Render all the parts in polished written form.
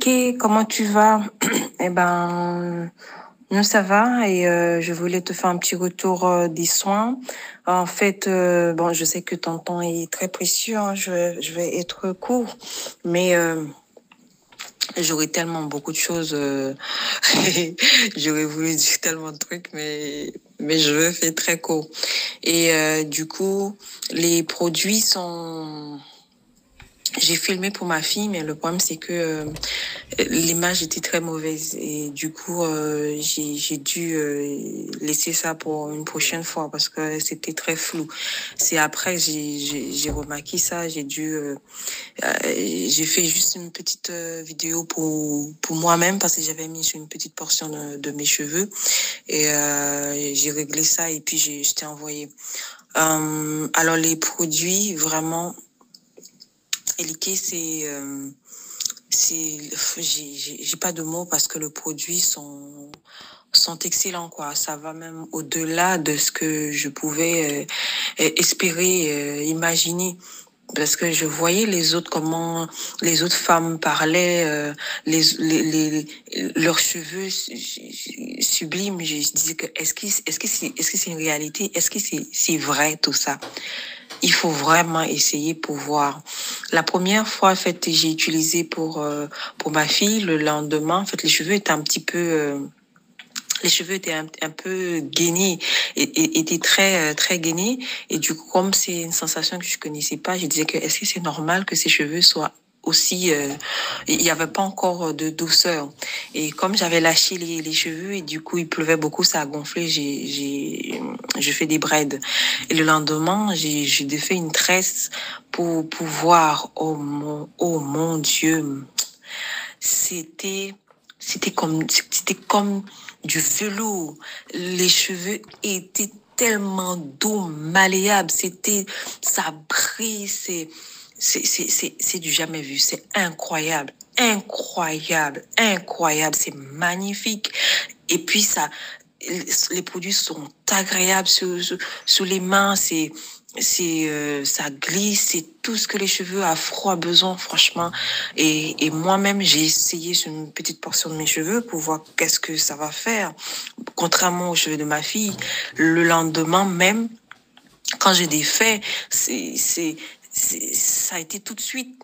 Ok, comment tu vas? Eh ben, nous ça va et je voulais te faire un petit retour des soins. En fait, bon, je sais que ton temps est très précieux, hein, je vais être court, mais j'aurais tellement beaucoup de choses, j'aurais voulu dire tellement de trucs, mais je vais faire très court. Et du coup, les produits sont j'ai filmé pour ma fille, mais le problème c'est que l'image était très mauvaise et du coup j'ai dû laisser ça pour une prochaine fois parce que c'était très flou. C'est après que j'ai remarqué ça, j'ai fait juste une petite vidéo pour moi-même parce que j'avais mis sur une petite portion de mes cheveux et j'ai réglé ça et puis je t'ai envoyé. Alors les produits vraiment Eliké, j'ai pas de mots parce que les produits sont excellents, quoi. Ça va même au-delà de ce que je pouvais espérer, imaginer. Parce que je voyais les autres, comment les autres femmes parlaient, leurs cheveux sublimes. Je disais que est-ce que c'est une réalité? Est-ce que c'est vrai tout ça? Il faut vraiment essayer pour voir. La première fois, en fait, j'ai utilisé pour ma fille. Le lendemain, en fait, les cheveux étaient un peu gainés, étaient très gainés. Et du coup, comme c'est une sensation que je connaissais pas, je disais que est-ce que c'est normal que ces cheveux soient aussi, il n'y avait pas encore de douceur. Et comme j'avais lâché les cheveux et du coup, il pleuvait beaucoup, ça a gonflé, je fais des braids. Et le lendemain, j'ai défait une tresse pour voir, oh mon Dieu, c'était, c'était comme du velours. Les cheveux étaient tellement doux, malléables. Ça brille, c'est du jamais vu. C'est incroyable, incroyable, incroyable. C'est magnifique. Et puis les produits sont agréables sur les mains. Ça glisse, c'est tout ce que les cheveux afro a besoin, franchement. Et moi-même, j'ai essayé sur une petite portion de mes cheveux pour voir qu'est-ce que ça va faire. Contrairement aux cheveux de ma fille, le lendemain même, quand j'ai des faits, ça a été tout de suite.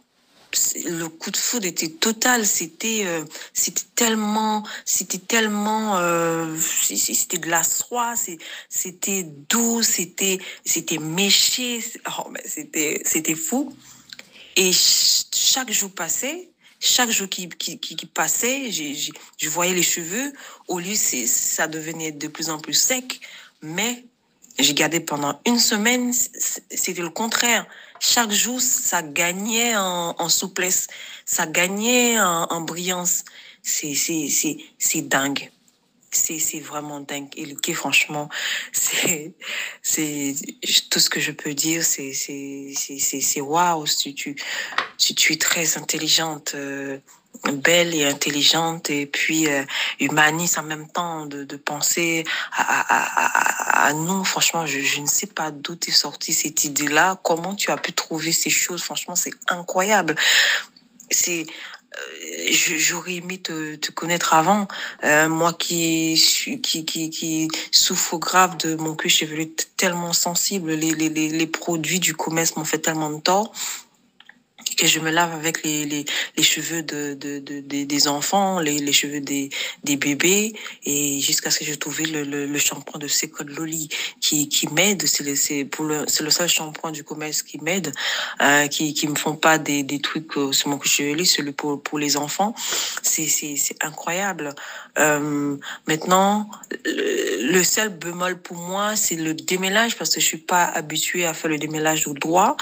Le coup de foudre était total. C'était de la soie. C'était doux. C'était méché. Oh, mais c'était fou. Et chaque jour passait, chaque jour qui passait, je voyais les cheveux. Au lieu, ça devenait de plus en plus sec. Mais j'ai gardé pendant une semaine, c'était le contraire. Chaque jour, ça gagnait en souplesse, ça gagnait en brillance. C'est dingue. C'est vraiment dingue. Et Lucie, franchement, c'est, c'est, tout ce que je peux dire, c'est waouh. Tu es très intelligente, belle et intelligente, et puis humaniste en même temps de penser à nous. Franchement, je ne sais pas d'où t'es sortie cette idée-là. Comment tu as pu trouver ces choses? Franchement, c'est incroyable. J'aurais aimé te connaître avant. Moi qui souffre grave de mon cuir chevelu tellement sensible, les produits du commerce m'ont fait tellement de tort que je me lave avec les cheveux des enfants, les cheveux des bébés, et jusqu'à ce que j'ai trouvé le shampoing de Secret Loli qui m'aide. C'est le seul shampoing du commerce qui m'aide, qui me font pas des trucs sur mon cuir chevelu, celui pour les enfants. C'est incroyable. Maintenant, le seul bémol pour moi, c'est le démêlage parce que je suis pas habituée à faire le démêlage au doigt,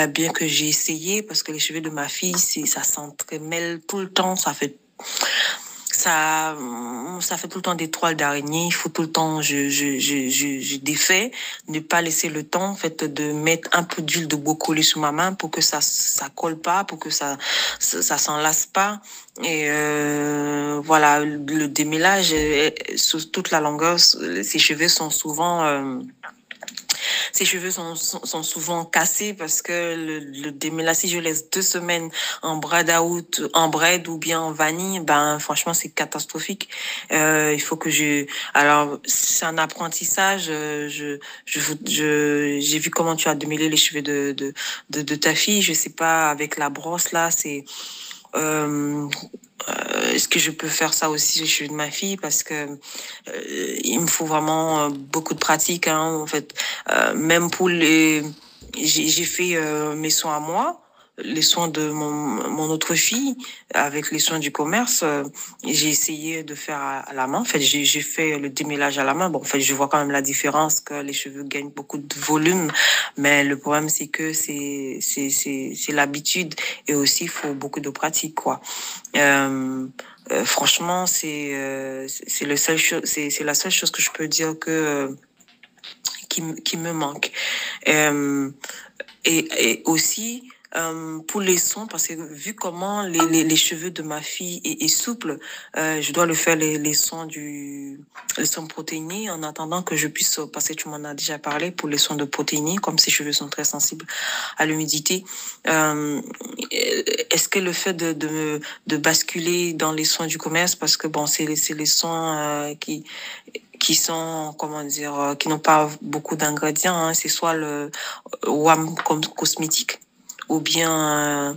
bien que j'ai essayé parce que les cheveux de ma fille, ça s'entremêle tout le temps, ça fait tout le temps des toiles d'araignée. Il faut tout le temps, je défais, ne pas laisser le temps, en fait, de mettre un peu d'huile de brocoli sur ma main pour que ça colle pas, pour que ça s'enlace pas. Et voilà, le démêlage sur toute la longueur, ses cheveux sont souvent ses cheveux sont souvent cassés parce que le démêlage, si je laisse 2 semaines en braid ou bien en vanille, ben franchement c'est catastrophique. Il faut que alors c'est un apprentissage. J'ai vu comment tu as démêlé les cheveux de ta fille. Je sais pas, avec la brosse là, euh, est-ce que je peux faire ça aussi sur les cheveux de ma fille, parce que il me faut vraiment beaucoup de pratique, hein, en fait. Même pour j'ai fait mes soins à moi, les soins de mon autre fille, avec les soins du commerce. J'ai essayé de faire à la main. En fait, j'ai fait le démêlage à la main. Bon, en fait, je vois quand même la différence, que les cheveux gagnent beaucoup de volume, mais le problème c'est que c'est l'habitude, et aussi il faut beaucoup de pratique, quoi. Franchement, c'est le seul chose, c'est la seule chose que je peux dire que qui me manque. Euh, et aussi pour les sons, parce que vu comment les cheveux de ma fille est souple, je dois le faire les sons protéinés, en attendant que je puisse, parce que tu m'en as déjà parlé, pour les sons de protéinés, comme ses cheveux sont très sensibles à l'humidité. Est-ce que le fait de basculer dans les soins du commerce, parce que bon, c'est les soins qui sont, comment dire, qui n'ont pas beaucoup d'ingrédients, hein. C'est soit le WAM comme cosmétique, ou bien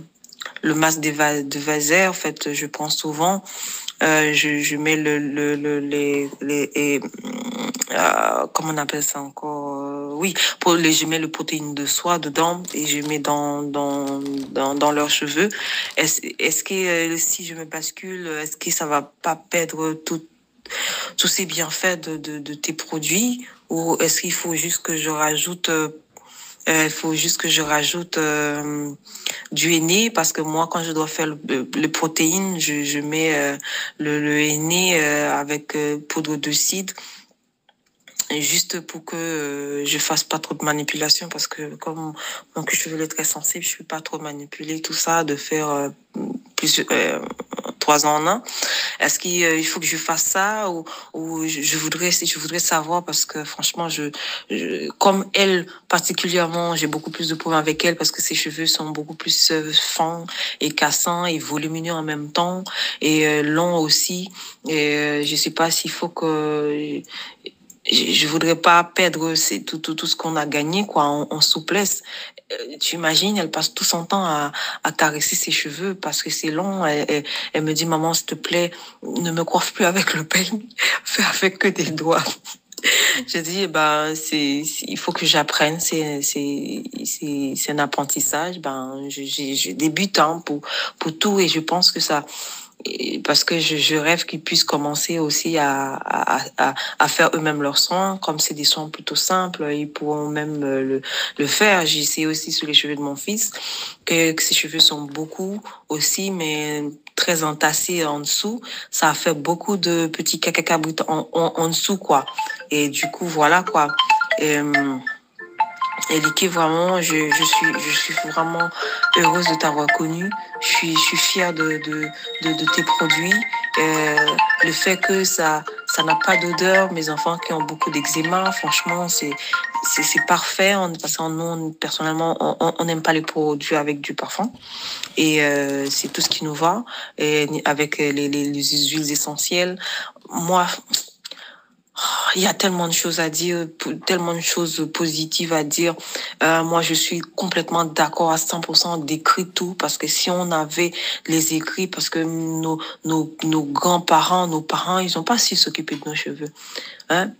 le masque de Vaser. En fait, je prends souvent, je mets comment on appelle ça encore, oui, je mets le protéine de soie dedans, et je mets dans leurs cheveux. Est-ce que si je me bascule, est-ce que ça va pas perdre tous ces bienfaits de tes produits, ou est-ce qu'il faut juste que je rajoute du henné, parce que moi, quand je dois faire le protéine, je mets le henné avec poudre de cidre, juste pour que je fasse pas trop de manipulation, parce que comme mon cuir chevelu est très sensible, je peux pas trop manipuler tout ça, de faire plus 3 ans en 1. Est-ce qu'il faut que je fasse ça, ou je voudrais savoir, parce que franchement, comme elle particulièrement, j'ai beaucoup plus de problèmes avec elle, parce que ses cheveux sont beaucoup plus fins et cassants et volumineux en même temps, et longs aussi. Et je sais pas s'il faut que je voudrais pas perdre tout ce qu'on a gagné, quoi, en souplesse. Tu imagines, elle passe tout son temps à caresser ses cheveux parce que c'est long. Elle me dit, maman, s'il te plaît, ne me coiffe plus avec le peigne, fais avec que des doigts. Je dis, il faut que j'apprenne. C'est un apprentissage. Je débute, hein, pour tout, et je pense que ça, parce que je rêve qu'ils puissent commencer aussi à faire eux-mêmes leurs soins. Comme c'est des soins plutôt simples, ils pourront même le faire. J'ai essayé aussi sur les cheveux de mon fils, que ses cheveux sont beaucoup aussi, mais très entassés en dessous. Ça a fait beaucoup de petits caca en dessous, quoi. Et du coup, voilà, quoi. Et, et Liké, vraiment, je suis vraiment heureuse de t'avoir connu. Je suis fière de tes produits. Le fait que ça n'a pas d'odeur. Mes enfants qui ont beaucoup d'eczéma, franchement, c'est parfait. Parce que nous, personnellement, on n'aime pas les produits avec du parfum. Et c'est tout ce qui nous va. Et avec les huiles essentielles. Moi, il y a tellement de choses à dire, tellement de choses positives à dire. Moi, je suis complètement d'accord à 100% d'écrire tout, parce que si on avait les écrits, parce que nos grands-parents, nos parents, ils ont pas su s'occuper de nos cheveux, hein.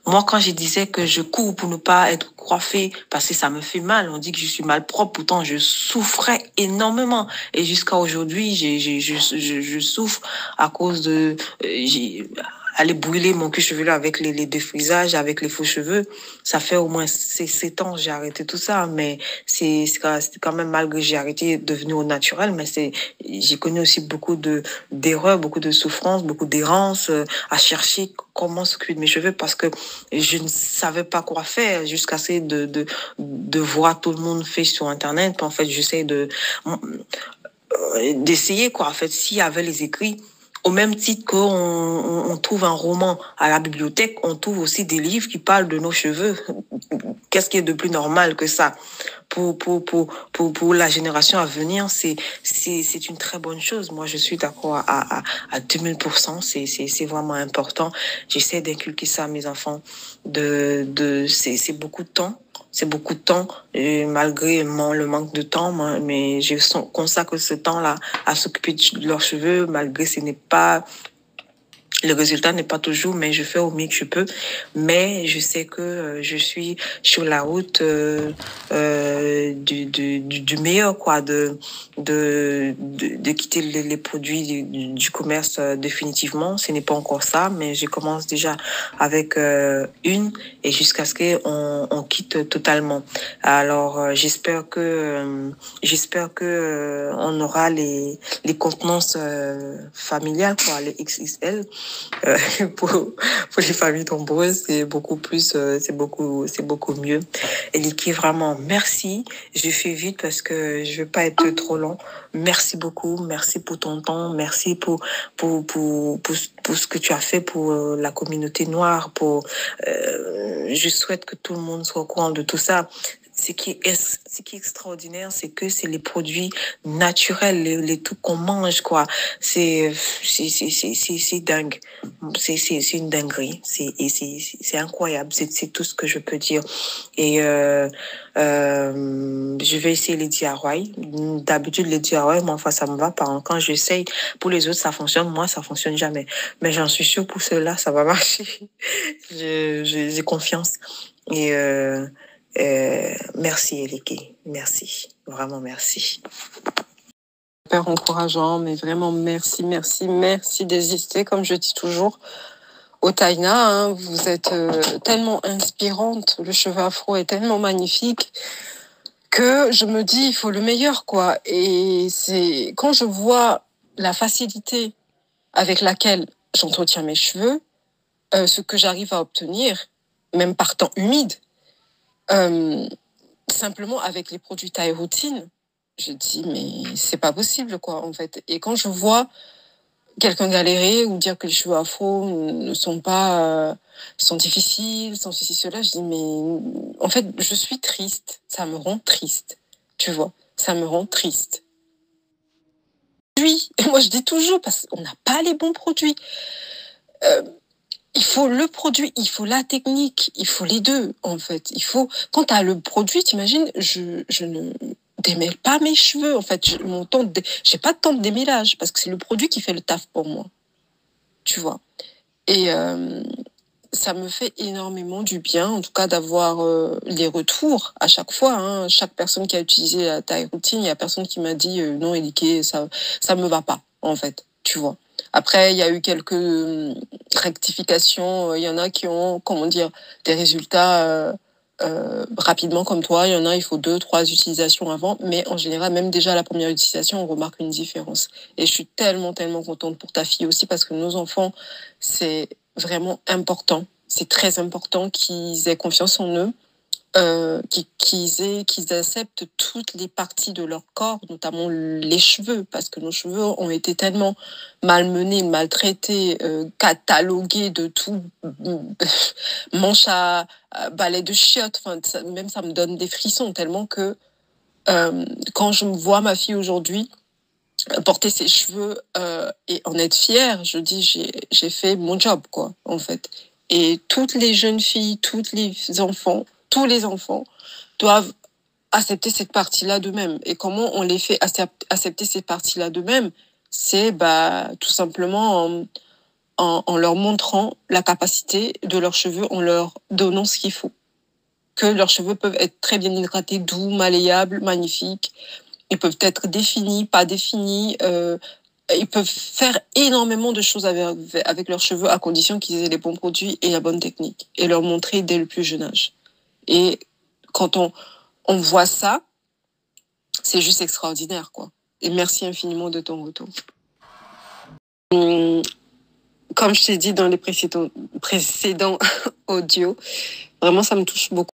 Moi, quand je disais que je cours pour ne pas être coiffée, parce que ça me fait mal, on dit que je suis malpropre, pourtant je souffrais énormément. Et jusqu'à aujourd'hui, je souffre à cause de... aller brûler mon cuir chevelu avec les défrisages, avec les faux cheveux. Ça fait au moins 7 ans que j'ai arrêté tout ça, mais c'est quand même, malgré que j'ai arrêté, devenu au naturel, mais j'ai connu aussi beaucoup d'erreurs, beaucoup de souffrances, beaucoup d'errances, à chercher comment s'occuper de mes cheveux, parce que je ne savais pas quoi faire, jusqu'à essayer de voir tout le monde fait sur Internet. En fait, j'essaie d'essayer, quoi. En fait, s'il y avait les écrits, Au même titre qu'on trouve un roman à la bibliothèque, on trouve aussi des livres qui parlent de nos cheveux. Qu'est-ce qui est de plus normal que ça? Pour la génération à venir, c'est une très bonne chose. Moi, je suis d'accord à 2000%. C'est vraiment important. J'essaie d'inculquer ça à mes enfants. C'est beaucoup de temps. C'est beaucoup de temps, et malgré le manque de temps, mais je consacre ce temps-là à s'occuper de leurs cheveux, malgré ce n'est pas le résultat n'est pas toujours, mais je fais au mieux que je peux. Mais je sais que je suis sur la route du meilleur, quoi, de quitter les produits du commerce définitivement. Ce n'est pas encore ça, mais je commence déjà avec une et jusqu'à ce qu'on quitte totalement. Alors, j'espère que on aura les contenances familiales, quoi, les XXL. Euh, pour, pour les familles nombreuses, c'est beaucoup mieux. Eliki, vraiment, merci. Je fais vite parce que je veux pas être trop long. Merci beaucoup. Merci pour ton temps. Merci pour ce que tu as fait pour la communauté noire. Je souhaite que tout le monde soit au courant de tout ça. Ce qui est extraordinaire, c'est que c'est les produits naturels, les trucs qu'on mange, quoi. C'est dingue. C'est une dinguerie. C'est incroyable. C'est tout ce que je peux dire. Et je vais essayer les DIY. D'habitude, les DIY, moi, enfin, ça me va pas. Quand j'essaye, pour les autres, ça fonctionne. Moi, ça fonctionne jamais. Mais j'en suis sûre pour ceux-là, ça va marcher. J'ai confiance. Et merci, Eliki. Merci. Vraiment merci. Super encourageant, mais vraiment merci, merci, merci d'exister, comme je dis toujours. Otaina, hein, vous êtes tellement inspirante, le cheveu afro est tellement magnifique que je me dis il faut le meilleur, quoi. Et c'est quand je vois la facilité avec laquelle j'entretiens mes cheveux, ce que j'arrive à obtenir, même par temps humide, simplement avec les produits taille routine, je dis mais c'est pas possible, quoi, en fait. Et quand je vois quelqu'un galérer ou dire que les cheveux afro ne sont pas sont difficiles, sont ceci cela, je dis mais en fait je suis triste, ça me rend triste, tu vois, ça me rend triste. Oui, moi je dis toujours parce qu'on n'a pas les bons produits. Il faut le produit, il faut la technique, il faut les deux, en fait. Il faut, quand tu as le produit, t'imagines, je ne démêle pas mes cheveux, en fait. J'ai pas de temps de démêlage parce que c'est le produit qui fait le taf pour moi. Tu vois. Et ça me fait énormément du bien, en tout cas, d'avoir les retours à chaque fois. Hein. Chaque personne qui a utilisé la taille routine, il y a personne qui m'a dit non, Elike, ça me va pas, en fait. Tu vois. Après, il y a eu quelques rectifications. Il y en a qui ont, comment dire, des résultats rapidement comme toi. Il y en a, il faut 2-3 utilisations avant. Mais en général, même déjà à la première utilisation, on remarque une différence. Et je suis tellement, tellement contente pour ta fille aussi parce que nos enfants, c'est vraiment important. C'est très important qu'ils aient confiance en eux. Qu'ils acceptent toutes les parties de leur corps, notamment les cheveux, parce que nos cheveux ont été tellement malmenés, maltraités, catalogués de tout, manche à balai de chiottes, enfin, même ça me donne des frissons, tellement que quand je me vois ma fille aujourd'hui porter ses cheveux et en être fière, je dis j'ai fait mon job, quoi, en fait. Et toutes les jeunes filles, tous les enfants doivent accepter cette partie-là d'eux-mêmes. Et comment on les fait accepter cette partie-là d'eux-mêmes? C'est tout simplement en leur montrant la capacité de leurs cheveux, en leur donnant ce qu'il faut. Que leurs cheveux peuvent être très bien hydratés, doux, malléables, magnifiques. Ils peuvent être définis, pas définis. Ils peuvent faire énormément de choses avec leurs cheveux à condition qu'ils aient les bons produits et la bonne technique. Et leur montrer dès le plus jeune âge. Et quand on voit ça, c'est juste extraordinaire, quoi. Et merci infiniment de ton retour. Comme je t'ai dit dans les précédents audios, vraiment, ça me touche beaucoup.